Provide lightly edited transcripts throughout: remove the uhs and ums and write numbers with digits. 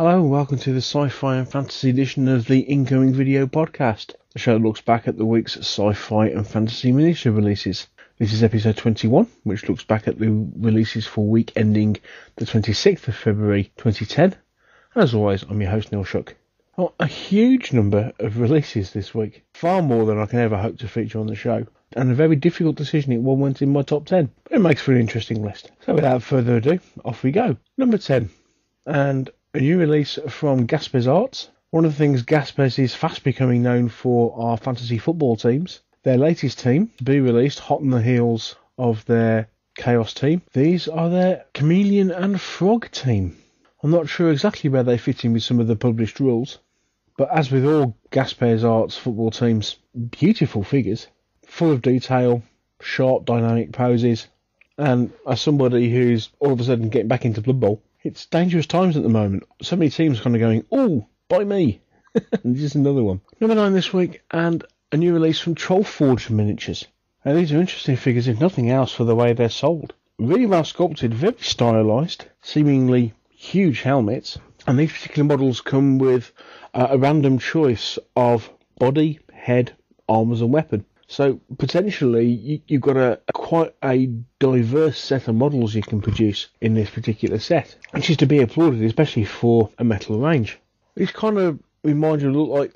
Hello and welcome to the Sci-Fi and Fantasy edition of the Incoming Video Podcast. The show looks back at the week's sci-fi and fantasy miniature releases. This is episode 21, which looks back at the releases for week ending the 26th of February 2010. And as always, I'm your host Neil Shuck. Well, a huge number of releases this week, far more than I can ever hope to feature on the show, and a very difficult decision it went in my top 10, but it makes for an interesting list. So without further ado, off we go. Number 10, and a new release from Gaspes Arts. One of the things Gaspes is fast becoming known for are fantasy football teams. Their latest team to be released, hot on the heels of their Chaos team. These are their Chameleon and Frog team. I'm not sure exactly where they fit in with some of the published rules, but as with all Gaspes Arts football teams, beautiful figures, full of detail, sharp dynamic poses, and as somebody who's all of a sudden getting back into Blood Bowl, it's dangerous times at the moment. So many teams kind of going, oh, buy me. This is another one. Number 9 this week, and a new release from Trollforge Miniatures. Now, these are interesting figures, if nothing else, for the way they're sold. Really well sculpted, very stylised, seemingly huge helmets. And these particular models come with a random choice of body, head, armours and weapon. So potentially you've got quite a diverse set of models you can produce in this particular set, which is to be applauded, especially for a metal range. These kind of remind you, look like,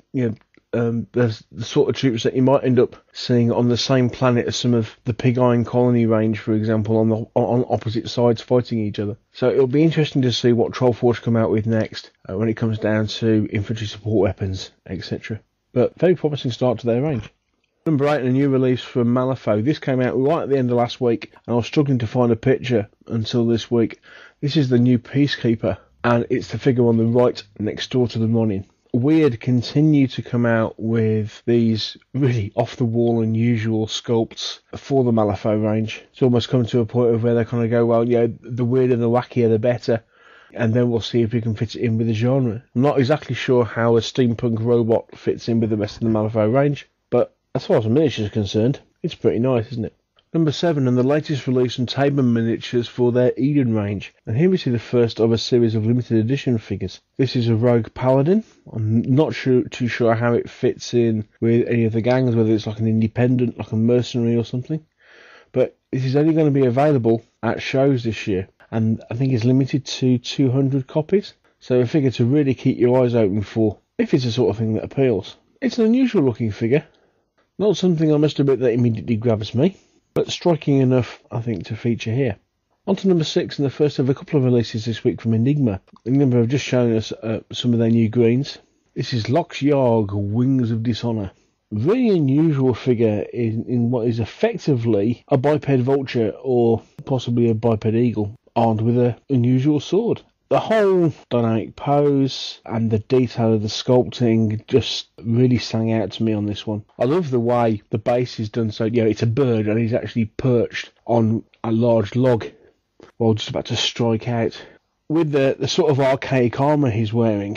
there's the sort of troops that you might end up seeing on the same planet as some of the Pig Iron Colony range, for example, on opposite sides fighting each other. So it'll be interesting to see what Trollforge come out with next when it comes down to infantry support weapons, etc. But very promising start to their range. Number 8, a new release from Malifaux. This came out right at the end of last week, and I was struggling to find a picture until this week. This is the new Peacekeeper, and it's the figure on the right next door to the Ronin. Weird continue to come out with these really off-the-wall unusual sculpts for the Malifaux range. It's almost come to a point of where they kind of go, well, yeah, the weirder, the wackier, the better. And then we'll see if we can fit it in with the genre. I'm not exactly sure how a steampunk robot fits in with the rest of the Malifaux range, but as far as the miniatures are concerned, it's pretty nice, isn't it? Number 7, and the latest release from Tabor Miniatures for their Eden range. And here we see the first of a series of limited edition figures. This is a Rogue Paladin. I'm not too sure how it fits in with any of the gangs, whether it's like an independent, like a mercenary or something. But this is only going to be available at shows this year, and I think it's limited to 200 copies. So a figure to really keep your eyes open for, if it's the sort of thing that appeals. It's an unusual looking figure. Not something, I must admit, that immediately grabs me, but striking enough, I think, to feature here. On to number 6, and the first of a couple of releases this week from Enigma. Enigma have just shown us some of their new greens. This is Lox Yarg, Wings of Dishonour. Very unusual figure in what is effectively a biped vulture, or possibly a biped eagle, armed with an unusual sword. The whole dynamic pose and the detail of the sculpting just really sang out to me on this one. I love the way the base is done, so it's a bird and he's actually perched on a large log while just about to strike out. With the sort of archaic armour he's wearing,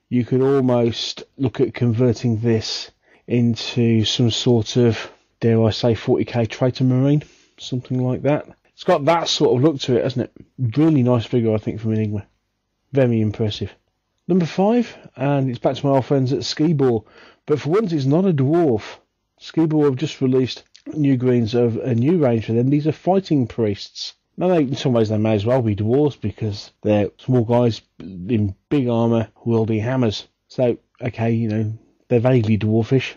you could almost look at converting this into some sort of, dare I say, 40k traitor marine, something like that. It's got that sort of look to it, hasn't it? Really nice figure, I think, from Enigma. Very impressive. Number 5, and it's back to my old friends at Skibor, but for once it's not a dwarf. Skibor have just released new greens of a new range for them. These are fighting priests. Now, in some ways they may as well be dwarves because they're small guys in big armour wielding hammers. So, okay, they're vaguely dwarfish.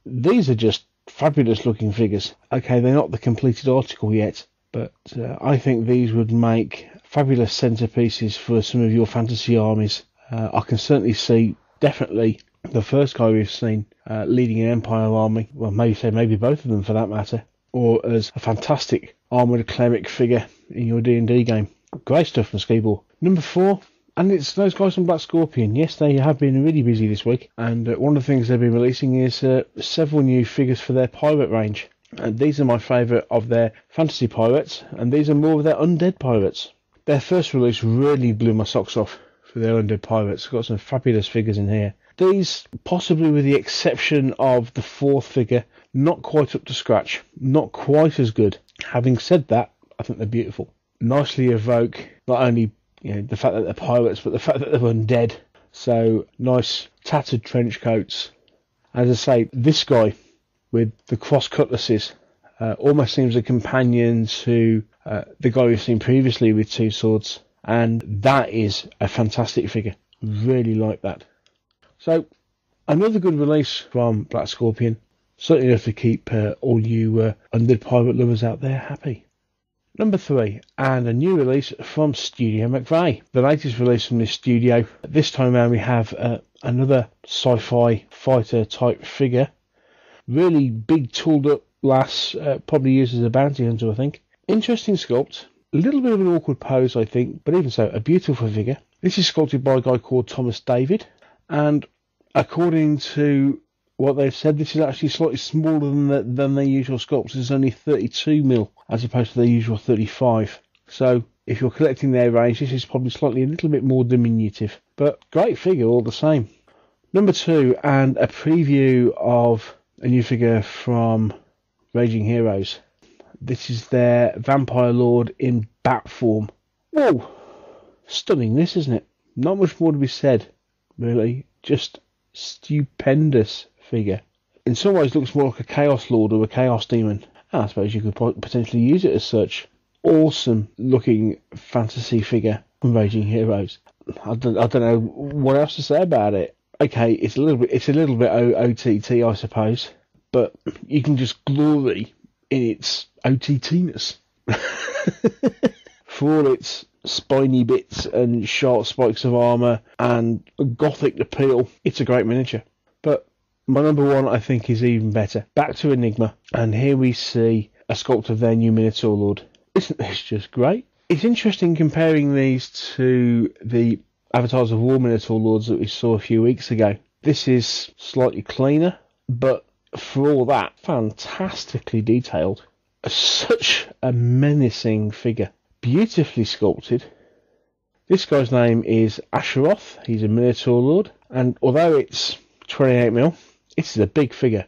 These are just fabulous looking figures. Okay, they're not the completed article yet, but I think these would make fabulous centerpieces for some of your fantasy armies. I can certainly see, definitely, the first guy we've seen leading an Empire army, well, maybe both of them for that matter, or as a fantastic armoured cleric figure in your D&D game. Great stuff from Skibor. Number 4, and it's those guys from Black Scorpion. Yes, they have been really busy this week, and one of the things they've been releasing is several new figures for their pirate range. And these are my favourite of their fantasy pirates, and these are more of their undead pirates. Their first release really blew my socks off for their undead pirates. Got some fabulous figures in here. These, possibly with the exception of the 4th figure, not quite up to scratch. Not quite as good. Having said that, I think they're beautiful. Nicely evoke not only the fact that they're pirates, but the fact that they're undead. So nice tattered trench coats. As I say, this guy with the cross cutlasses almost seems a companion to the guy we've seen previously with two swords, and that is a fantastic figure. Really like that. So another good release from Black Scorpion. Certainly enough to keep all you undead pirate lovers out there happy. Number 3, and a new release from Studio McVeigh. The latest release from this studio. This time around we have another sci-fi fighter type figure. Really big tooled up lass, probably used as a bounty hunter, I think. Interesting sculpt. A little bit of an awkward pose, I think, but even so, a beautiful figure. This is sculpted by a guy called Thomas David, and according to what they've said, this is actually slightly smaller than their usual sculpts. It's only 32mm as opposed to their usual 35. So if you're collecting their range, this is probably slightly a little bit more diminutive, but great figure all the same. Number 2, and a preview of a new figure from Raging Heroes. This is their Vampire Lord in bat form. Whoa! Stunning this, isn't it? Not much more to be said, really. Just stupendous figure. In some ways looks more like a Chaos Lord or a Chaos Demon. I suppose you could potentially use it as such. Awesome looking fantasy figure from Raging Heroes. I don't know what else to say about it. Okay, it's a little bit OTT, I suppose, but you can just glory in its OTT-ness. For all its spiny bits and sharp spikes of armour and gothic appeal, it's a great miniature. But my number 1, I think, is even better. Back to Enigma, and here we see a sculpt of their new Minotaur Lord. Isn't this just great? It's interesting comparing these to the Avatars of War Minotaur Lords that we saw a few weeks ago. This is slightly cleaner, but for all that, fantastically detailed. Such a menacing figure. Beautifully sculpted. This guy's name is Asheroth. He's a Minotaur Lord, and although it's 28mm, this is a big figure.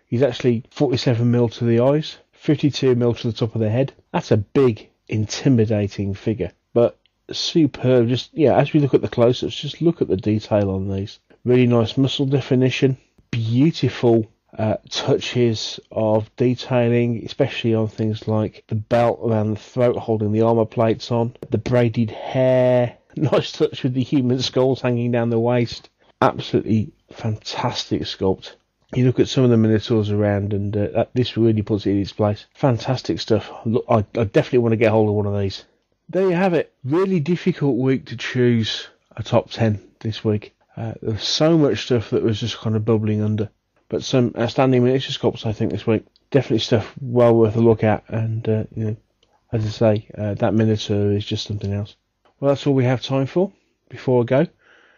He's actually 47mm to the eyes, 52mm to the top of the head. That's a big, intimidating figure, but superb. Just, yeah, as we look at the close-ups, just look at the detail on these. Really nice muscle definition, beautiful touches of detailing, especially on things like the belt around the throat holding the armour plates on, the braided hair, nice touch with the human skulls hanging down the waist. Absolutely fantastic sculpt. You look at some of the Minotaurs around, and this really puts it in its place. Fantastic stuff. Look, I definitely want to get hold of one of these. There you have it. Really difficult week to choose a top 10 this week. There was so much stuff that was just kind of bubbling under. But some outstanding miniature sculpts, I think, this week. Definitely stuff well worth a look at. And, as I say, that Minotaur is just something else. Well, that's all we have time for. Before I go,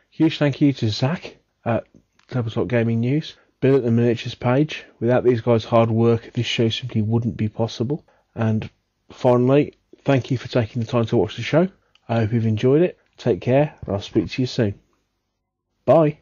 huge thank you to Zach at Tabletop Gaming News. Bill at the Miniatures page. Without these guys' hard work, this show simply wouldn't be possible. And finally, thank you for taking the time to watch the show. I hope you've enjoyed it. Take care, and I'll speak to you soon. Bye.